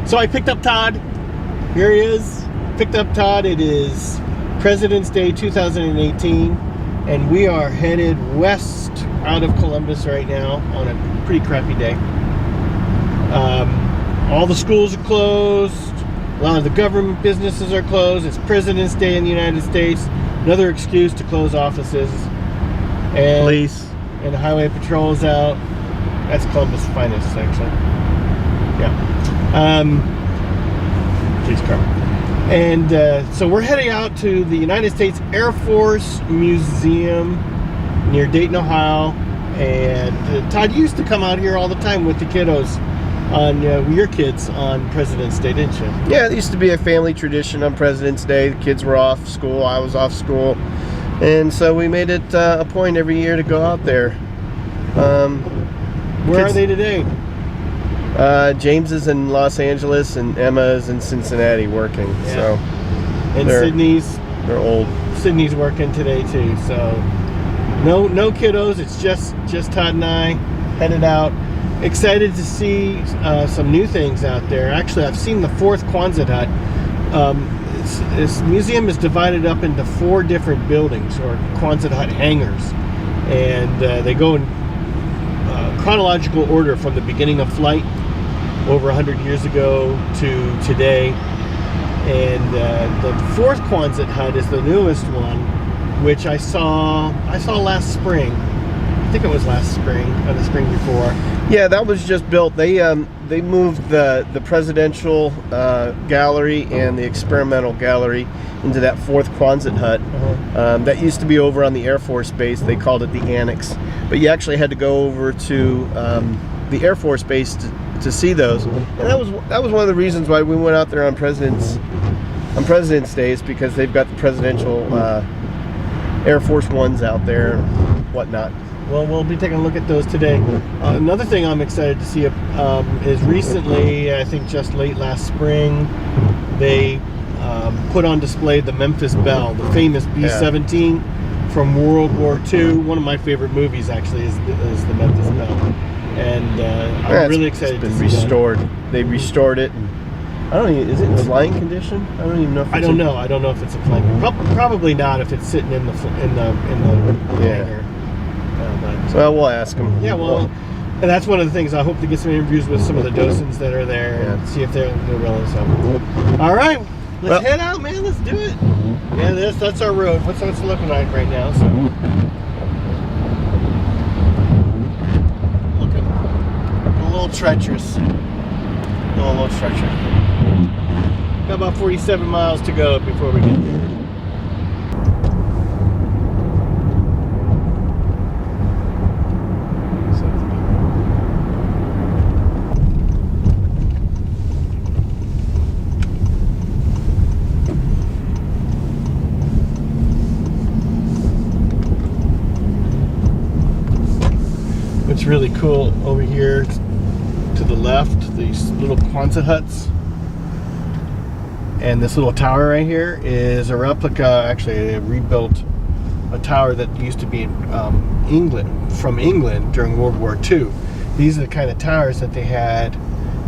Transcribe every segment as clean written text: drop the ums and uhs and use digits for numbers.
So I picked up Todd. Here he is. Picked up Todd. It is President's Day 2018, and we are headed west out of Columbus right now on a pretty crappy day. All the schools are closed. A lot of the government businesses are closed. It's President's Day in the United States. Another excuse to close offices. And police. And the highway patrol is out. That's Columbus' finest, actually. Yeah. Police car. And so we're heading out to the United States Air Force Museum near Dayton, Ohio. And Todd, you used to come out here all the time with the kiddos on your kids on President's Day, didn't you? Yeah, it used to be a family tradition on President's Day. The kids were off school, I was off school, and so we made it a point every year to go out there. Where are they today? James is in Los Angeles and Emma is in Cincinnati working. Yeah. So and they're old. Sydney's working today too. So no kiddos. It's just Todd and I headed out. Excited to see some new things out there. Actually, I've seen the fourth Quonset hut. This museum is divided up into 4 different buildings, or Quonset hut hangars, and they go in chronological order from the beginning of flight over 100 years ago to today. And the fourth Quonset hut is the newest one, which I saw last spring. I think it was last spring or the spring before. Yeah, that was just built. They moved the presidential gallery and the experimental gallery into that fourth Quonset hut. That used to be over on the Air Force Base. They called it the Annex, but you actually had to go over to the Air Force Base to see those. And that was one of the reasons why we went out there on President's Day, is because they've got the presidential Air Force Ones out there and whatnot. Well, we'll be taking a look at those today. Another thing I'm excited to see is recently, I think just late last spring, they put on display the Memphis Belle, the famous B-17 from World War II. One of my favorite movies, actually, is the Memphis Belle. And I'm really excited to see restored. that. They restored it. I don't even, is it in flying condition? I don't even know if it's I don't know if it's a flying. Probably not if it's sitting in the hangar. Well, we'll ask them. Yeah, well, and that's one of the things. I hope to get some interviews with some of the docents that are there and see if they're willing. So, all right, let's head out, man. Let's do it. Yeah, that's our road. What's it looking like right now? So, looking a little treacherous. A little treacherous. Got about 47 miles to go before we get there. What's really cool over here to the left, these little Quonset huts, and this little tower right here is a replica. Actually, they rebuilt a tower that used to be in England during World War II. These are the kind of towers that they had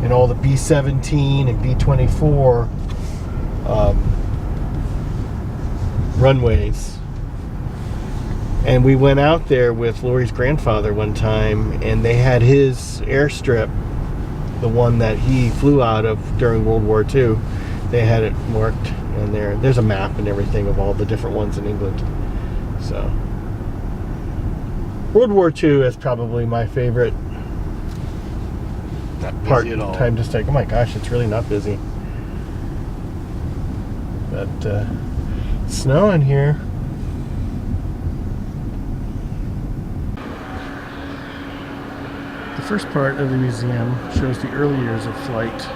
in all the B-17 and B-24 runways. And we went out there with Lori's grandfather one time, and they had his airstrip, the one that he flew out of during World War II. They had it marked in there. There's a map and everything of all the different ones in England. So, World War II is probably my favorite part. Time to take. Oh my gosh, it's really not busy. But it's snowing here. The first part of the museum shows the early years of flight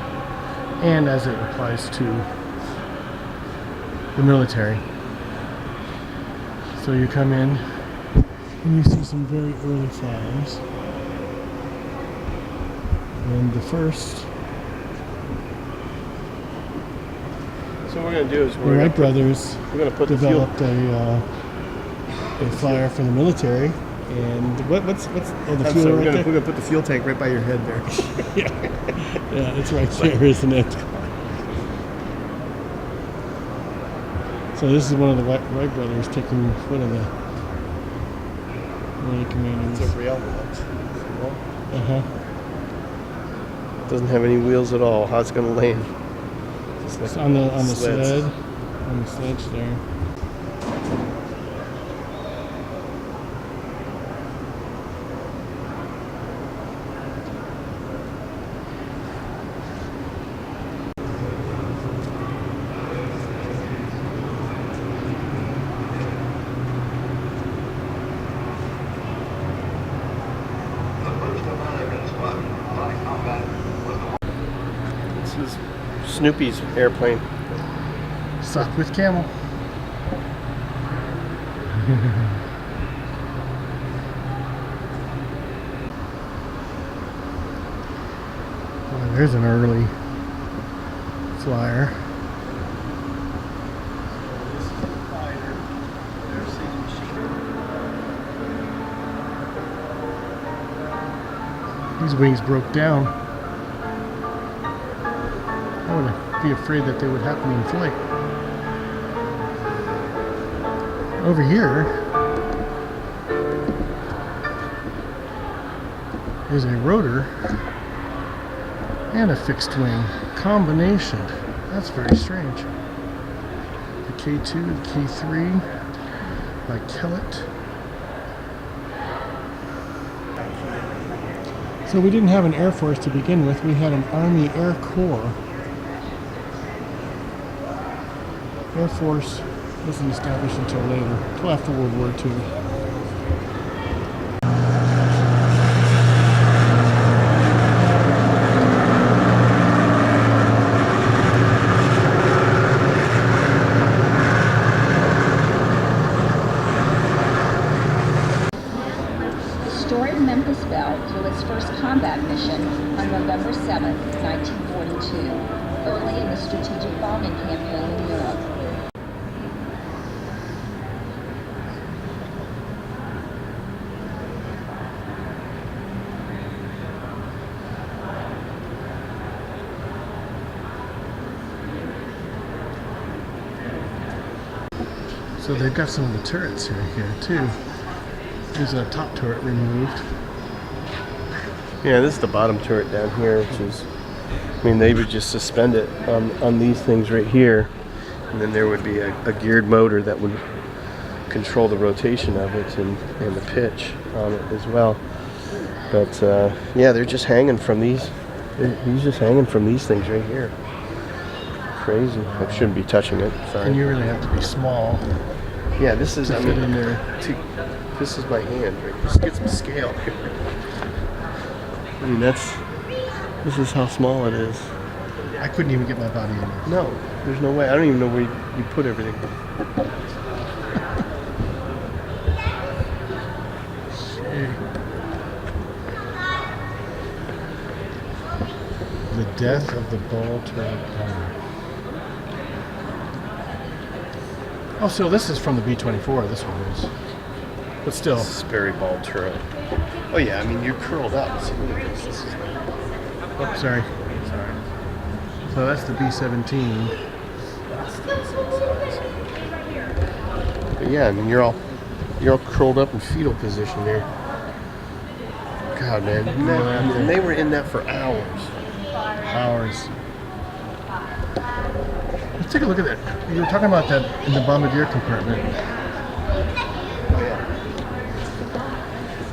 and as it applies to the military. So you come in and you see some very early flyers. And the first... So what we're going to do is the Wright brothers developed a flyer for the military, And what's oh, the I'm fuel sorry, right we're there? gonna put the fuel tank right by your head there. Yeah, it's right there, isn't it? So this is one of the Wright brothers taking one of the commanders. It's a rail box. Doesn't have any wheels at all. How it's gonna land? Just like It's on the sleds. sled. On the sledge there. This is Snoopy's airplane. Socked with camel. Well, there's an early flyer. These wings broke down. I would be afraid that they would happen in flight. Over here is a rotor and a fixed wing combination. That's very strange. The K2, the K3 by Kellett. So we didn't have an Air Force to begin with. We had an Army Air Corps. Air Force wasn't established until later, until after World War II. Destroyed Memphis Belle flew its first combat mission on November 7, 1942, early in the strategic bombing campaign in Europe. So they've got some of the turrets here too. There's a top turret removed. Yeah, this is the bottom turret down here, which is, I mean, they would just suspend it on these things right here, and then there would be a geared motor that would control the rotation of it and the pitch on it as well. But yeah, they're just hanging from these. He's just hanging from these things right here. Crazy. I shouldn't be touching it. Sorry. And you really have to be small Yeah, this is. to fit in there. This is my hand. Right? Just get some scale here. I mean, this is how small it is. I couldn't even get my body in there. No, there's no way. I don't even know where you put everything. The death of the ball turret bomber. Oh, so this is from the B-24. This one is, but still. Sperry ball turret. Oh yeah, I mean you're curled up. See, look at this. This is. Oh, sorry. So that's the B-17. But yeah, I mean you're all curled up in fetal position there. God, man. And they were in that for hours. Let's take a look at that. You were talking about that in the bombardier compartment. Oh yeah.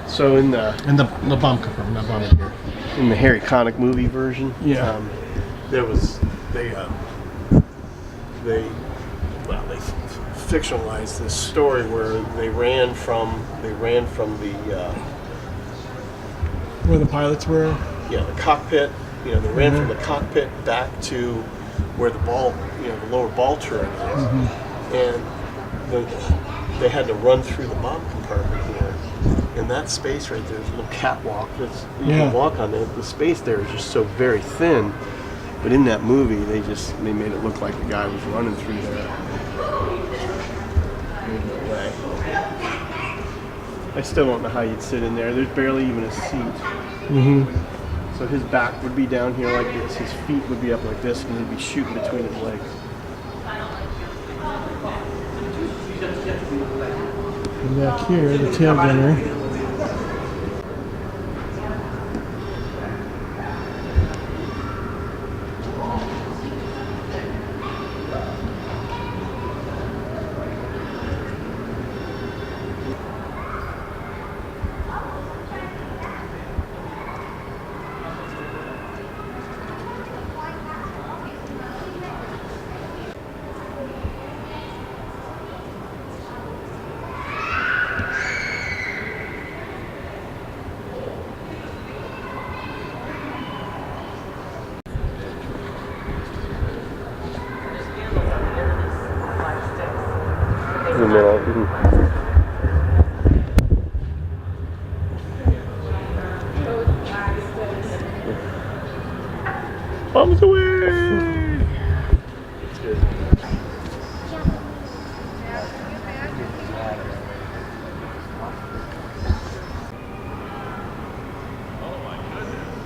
So in the bomb compartment, not bombardier. in the Harry Connick movie version, they fictionalized this story where they ran from the Where the pilots were. the cockpit. They ran from the cockpit back to where the ball, the lower ball turret is, and they had to run through the bomb compartment here. In that space right there, there's a little catwalk that's you can walk on it. The space there is just so very thin. But in that movie, they made it look like the guy was running through there. No way. I still don't know how you'd sit in there. There's barely even a seat. So his back would be down here like this. His feet would be up like this, and he'd be shooting between his legs. And back here, the tail gunner. Zoom in on. Bombs away! It's good.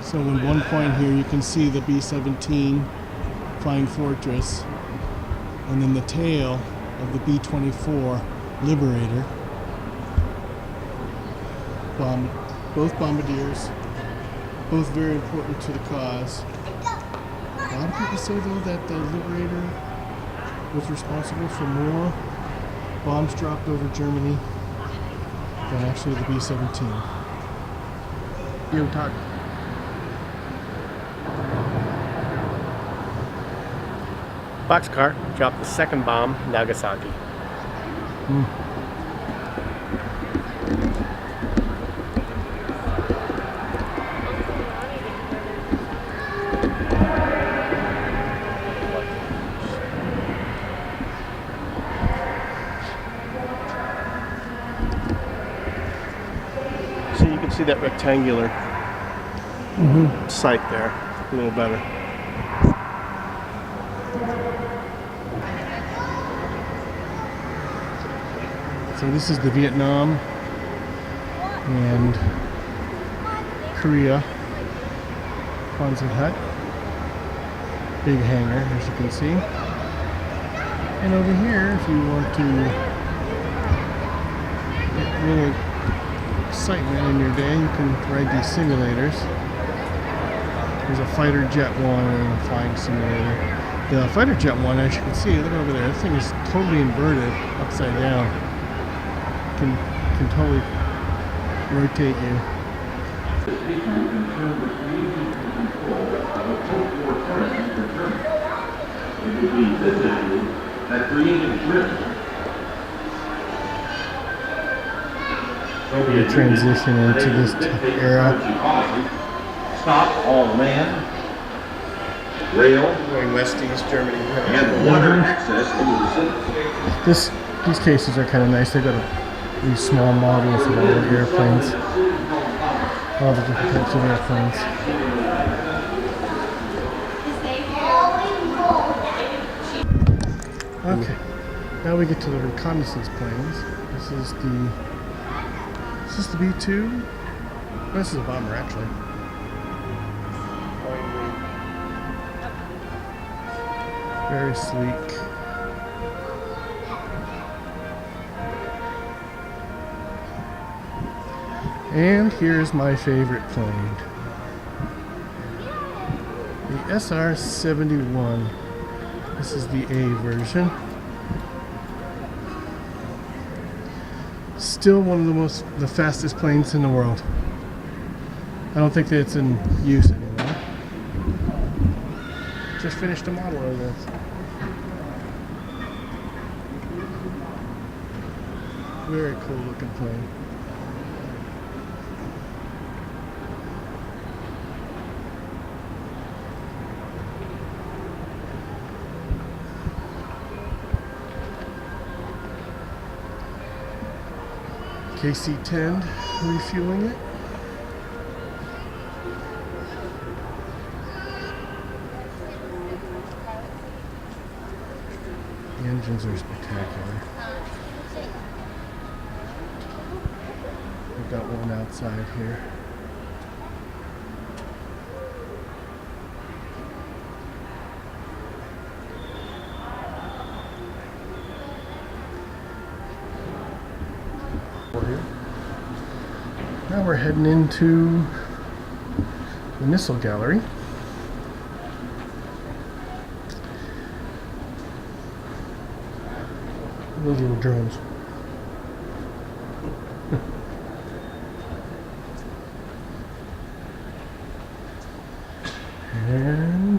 So in one point here you can see the B-17 Flying Fortress, and then the tail of the B-24 Liberator. Both bombardiers, both very important to the cause. A lot of people say though that the Liberator was responsible for more bombs dropped over Germany than actually the B-17. Yo, Todd. Boxcar dropped the second bomb, Nagasaki. So you can see that rectangular sight there a little better. So this is the Vietnam and Korea Quonset hut. Big hangar, as you can see. And over here, if you want to get a little excitement in your day, you can ride these simulators. There's a fighter jet one and a flying simulator. The fighter jet one, as you can see, look over there, this thing is totally inverted, upside down. Can totally rotate you. We transition into this era. Stop all land, rail, Going west-east Germany. and water access into the city. These cases are kind of nice. They've got these small models of all the airplanes, all the different types of airplanes. Okay, now we get to the reconnaissance planes. This is the B-2. This is a bomber, actually. Very sleek. And here's my favorite plane. The SR-71. This is the A version. Still one of the fastest planes in the world. I don't think that it's in use anymore. Just finished a model of this. Very cool looking plane. KC-10 refueling it. The engines are spectacular. We've got one outside here. Now we're heading into the missile gallery. Those little drones. And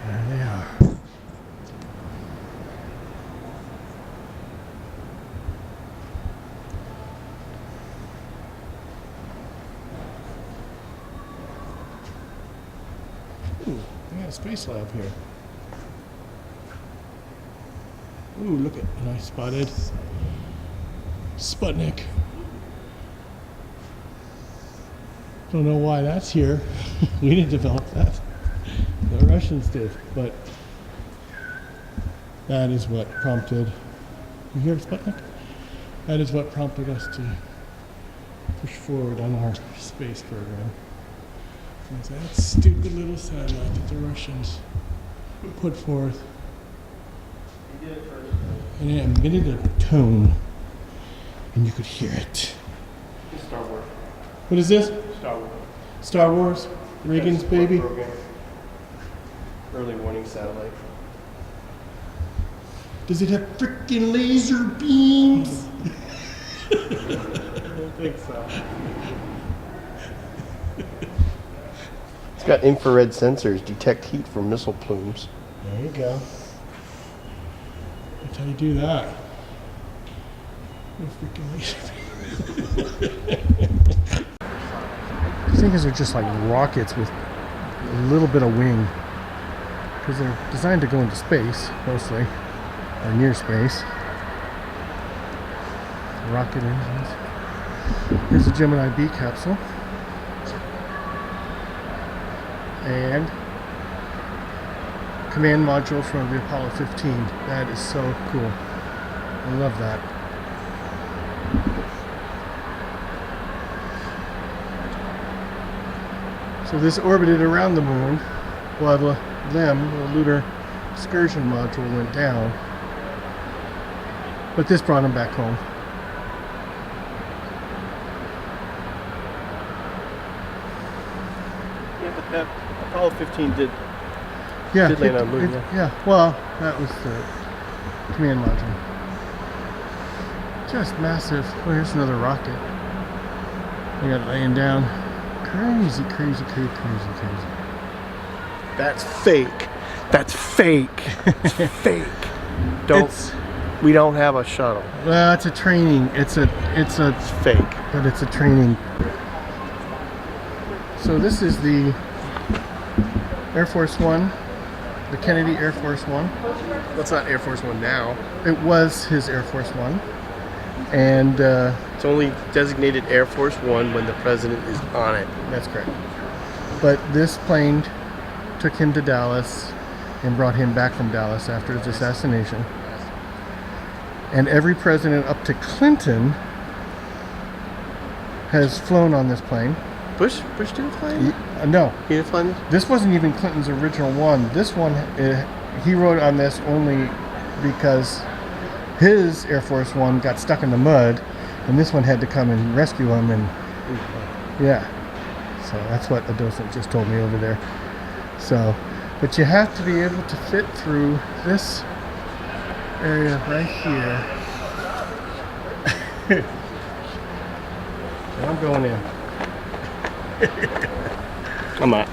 there they are. Ooh, they got a space lab here. Ooh, look at, and I spotted Sputnik. Don't know why that's here. We didn't develop that. The Russians did, but that is what prompted, you hear Sputnik? That is what prompted us to push forward on our space program. It's that stupid little satellite that the Russians put forth. And it emitted a tone, and you could hear it. Star Wars. What is this? Star Wars. Star Wars? Reagan's baby? Program. Early warning satellite. Does it have freaking laser beams? I don't think so. It's got infrared sensors, detect heat from missile plumes. There you go. That's how you do that. No freaking laser beams. These things are just like rockets with a little bit of wing. Because they're designed to go into space, mostly. Or near space. Rocket engines. Here's a Gemini B capsule. And command module from the Apollo 15. That is so cool. I love that. So this orbited around the moon while the lunar excursion module went down. But this brought them back home. Yeah, but that Apollo 15 did Yeah, land on the moon. yeah, well, that was the command module. Just massive. Oh, here's another rocket. We got it laying down. Crazy, crazy, crazy, crazy, crazy. That's fake. That's fake. It's fake. We don't have a shuttle. Well, it's a training. It's Fake. but it's a training. So this is the Air Force One, the Kennedy Air Force One. That's not Air Force One now. It was his Air Force One, and It's only designated Air Force One when the president is on it. that's correct. But this plane took him to Dallas and brought him back from Dallas after his assassination. And every president up to Clinton has flown on this plane. Bush didn't fly? No, He didn't fly? this wasn't even Clinton's original one. This one, he rode on this only because his Air Force One got stuck in the mud, and this one had to come and rescue him. And yeah, so that's what a docent just told me over there. So, but you have to be able to fit through this area right here. And I'm going in. I'm not.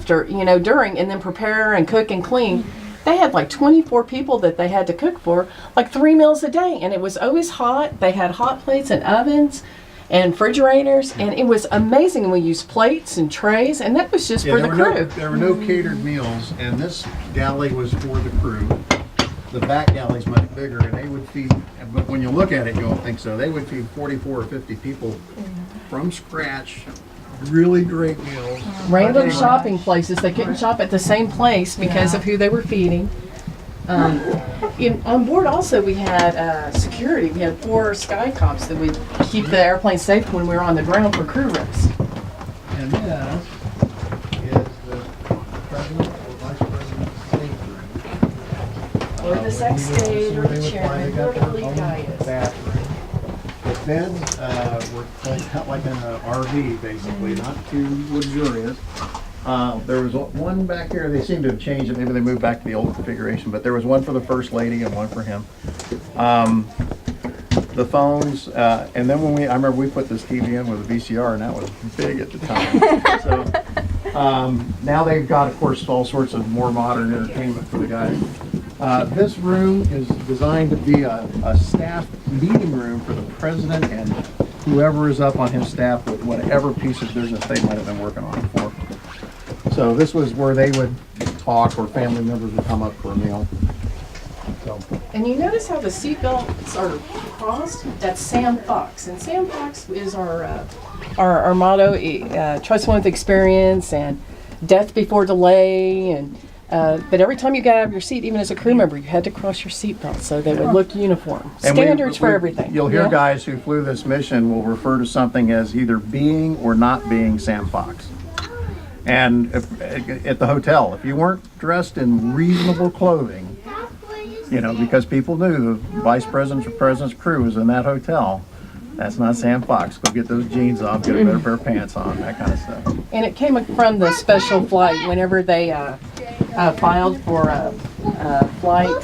During, and then prepare and cook and clean. They had like 24 people that they had to cook for, like 3 meals a day, and it was always hot. They had hot plates and ovens and refrigerators, and it was amazing. We used plates and trays, and that was just for the crew. There were no catered meals, and this galley was for the crew. the back galley's much bigger, and they would feed, but when you look at it, you won't think so. They would feed 44 or 50 people from scratch, really great meals. Random shopping places. They couldn't shop at the same place because of who they were feeding. On board also we had security. We had 4 sky cops that would keep the airplane safe when we were on the ground for crew rest. And this is the president or vice president's stateroom. Or the sex stage, or the chairman, They got or the their lead own guy is. bathroom. The beds were cut like in an RV, basically, not too luxurious. There was one back here, they seem to have changed it, maybe they moved back to the old configuration, but there was one for the first lady and one for him. The phones, and then I remember we put this TV in with a VCR, and that was big at the time. So, now they've got, of course, all sorts of more modern entertainment for the guys. This room is designed to be a staff meeting room for the president and whoever is up on his staff with whatever piece of business they might have been working on before. So this was where they would talk, or family members would come up for a meal. So. And you notice how the seatbelts are crossed? That's Sam Fox. And Sam Fox is our motto, trust one with experience and death before delay. And but every time you got out of your seat, even as a crew member, you had to cross your seatbelt so they would look uniform. And Standards for everything. You'll hear guys who flew this mission will refer to something as either being or not being Sam Fox. And at the hotel, if you weren't dressed in reasonable clothing, you know, because people knew the vice president's or president's crew was in that hotel, that's not Sam Fox. Go get those jeans off, get a better pair of pants on, that kind of stuff. And it came from the special flight. Whenever they filed for a flight,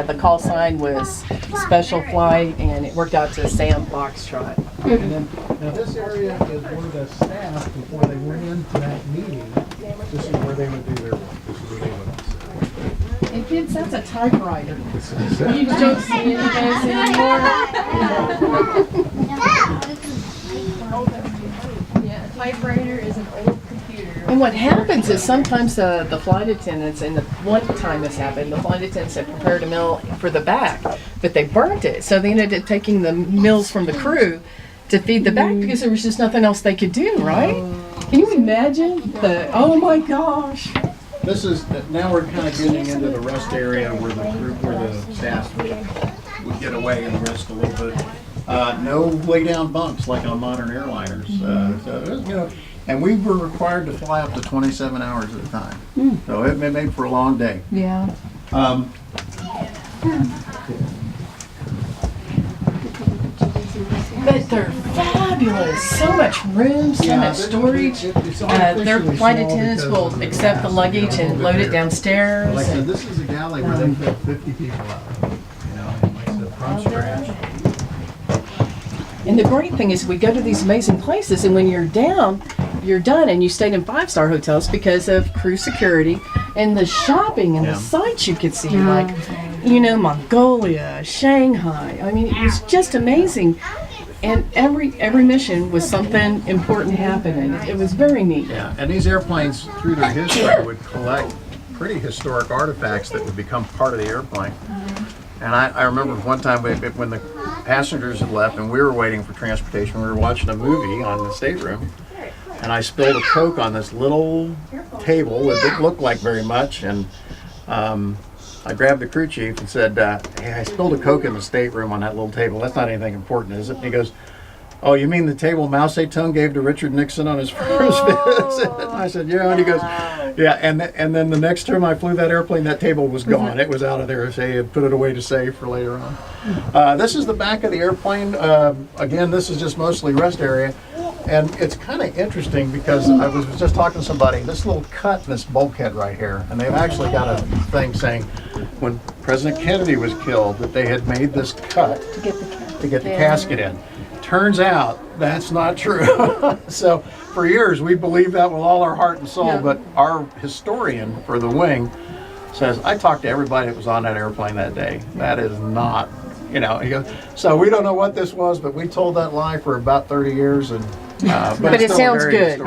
the call sign was special flight, and it worked out to Sam Foxtrot. And then, now this area is where the staff, before they went into that meeting, this is where they would do their work. This is where they would all sit. And kids, that's a typewriter. You don't see any of those anymore. Yeah, a typewriter is an old computer. And what happens is sometimes the flight attendants, and one time this happened, the flight attendants had prepared a meal for the back, but they burnt it. So they ended up taking the meals from the crew to feed the back because there was just nothing else they could do, right? Can you imagine oh my gosh. This is, now we're kind of getting into the rest area where the staff would get away and rest a little bit. No lay down bunks like on modern airliners. So, you know, and we were required to fly up to 27 hours at a time. So it made for a long day. Yeah. But they're fabulous. So much room, so much storage. Their flight attendants will accept the luggage and load it downstairs. Like I said, this is a galley where they put 50 people out. You know, and like I said, from scratch. And the great thing is we go to these amazing places, and when you're down, you're done, and you stayed in 5-star hotels because of crew security and the shopping and the sights you could see, like, you know, Mongolia, Shanghai. I mean, it was just amazing. And every mission was something important happening. It was very neat. Yeah, and these airplanes, through their history, would collect pretty historic artifacts that would become part of the airplane. And I remember one time when the passengers had left and we were waiting for transportation, we were watching a movie on the stateroom, and I spilled a Coke on this little table. It didn't look like very much, and I grabbed the crew chief and said, hey, I spilled a Coke in the stateroom on that little table. That's not anything important, is it? And he goes, oh, you mean the table Mao Zedong gave to Richard Nixon on his first visit? And I said, yeah. And he goes, yeah. And then the next time I flew that airplane, that table was gone. It was out of there. They had put it away to save for later on. This is the back of the airplane. Again, this is just mostly rest area. And it's kind of interesting because I was just talking to somebody, this little cut in this bulkhead right here, and they've actually got a thing saying when President Kennedy was killed that they had made this cut to get the casket in. Turns out that's not true. So for years we believed that with all our heart and soul, but our historian for the wing says, I talked to everybody that was on that airplane that day. That is not, you know, he goes, so we don't know what this was, but we told that lie for about 30 years, and but it sounds good.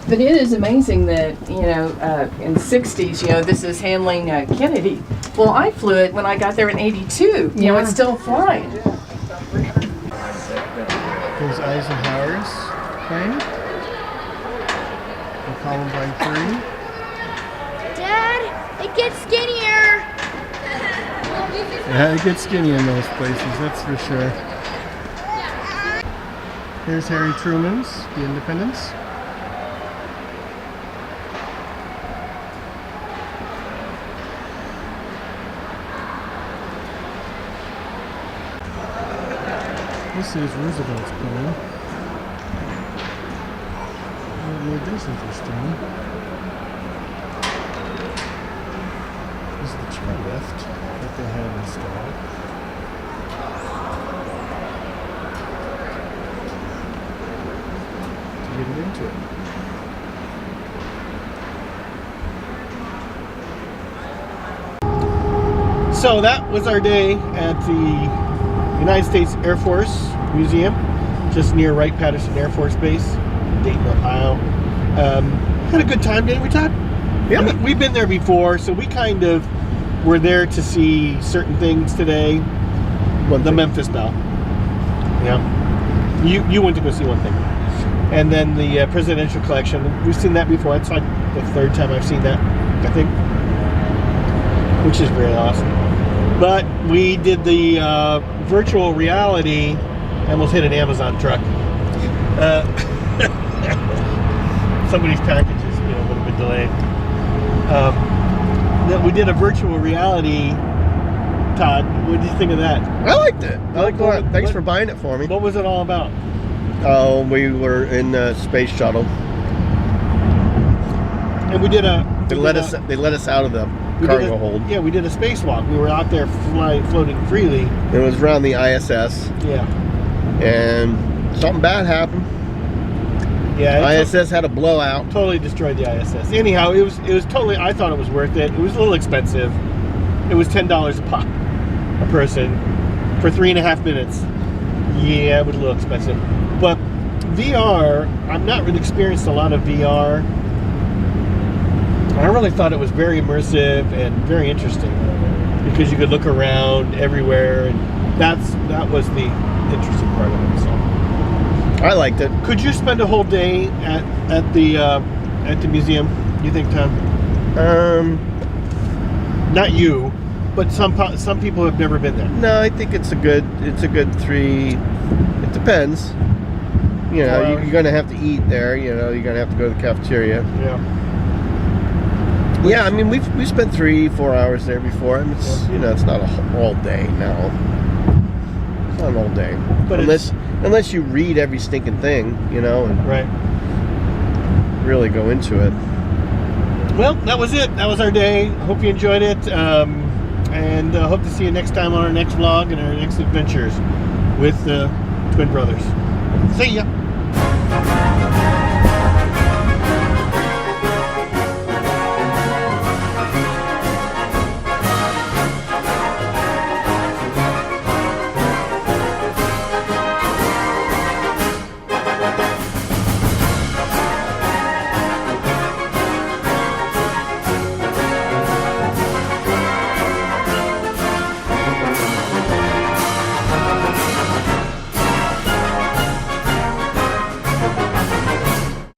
But it is amazing that, in the 60s, this is handling Kennedy. Well, I flew it when I got there in 82. It's still flying. There's Eisenhower's plane. The Columbine 3. Dad, it gets skinnier. Yeah, it gets skinny in those places, that's for sure. Here's Harry Truman's, the Independence. This is Roosevelt's plane. What made this interesting? This is the chairlift that they had installed. To get it into it. So that was our day at the United States Air Force Museum, just near Wright-Patterson Air Force Base, Dayton, Ohio. Had a good time, didn't we, Todd? Yeah. We've been there before, so we kind of were there to see certain things today. The Memphis Belle. Yeah. You went to go see one thing. And then the Presidential Collection. We've seen that before. That's like the third time I've seen that, I think. Which is really awesome. But we did the virtual reality, almost hit an Amazon truck. Somebody's package is a little bit delayed. We did a virtual reality. Todd, what did you think of that? I liked it. I liked it. Thanks for buying it for me. What was it all about? Oh, we were in the space shuttle. And we did a. They let us out of the cargo hold. Yeah, we did a spacewalk. We were out there floating freely. It was around the ISS. Yeah. And something bad happened. Yeah. ISS had a blowout. Totally destroyed the ISS. Anyhow, it was totally. I thought it was worth it. It was a little expensive. It was $10 a pop, a person, for 3.5 minutes. Yeah, it was a little expensive. But VR, I've not really experienced a lot of VR. I really thought it was very immersive and very interesting because you could look around everywhere, and that was the interesting part of it. So I liked it. Could you spend a whole day at the museum? You think, Tom? Not you, but some people have never been there. No, I think it's a good 3. It depends. You're gonna have to eat there. You're gonna have to go to the cafeteria. Yeah. Yeah, I mean, we spent 3-4 hours there before, and it's it's not all day now. It's not an all day, but unless you read every stinking thing, and right, really go into it. Well, that was it. That was our day. Hope you enjoyed it, and hope to see you next time on our next vlog and our next adventures with the twin brothers. See ya.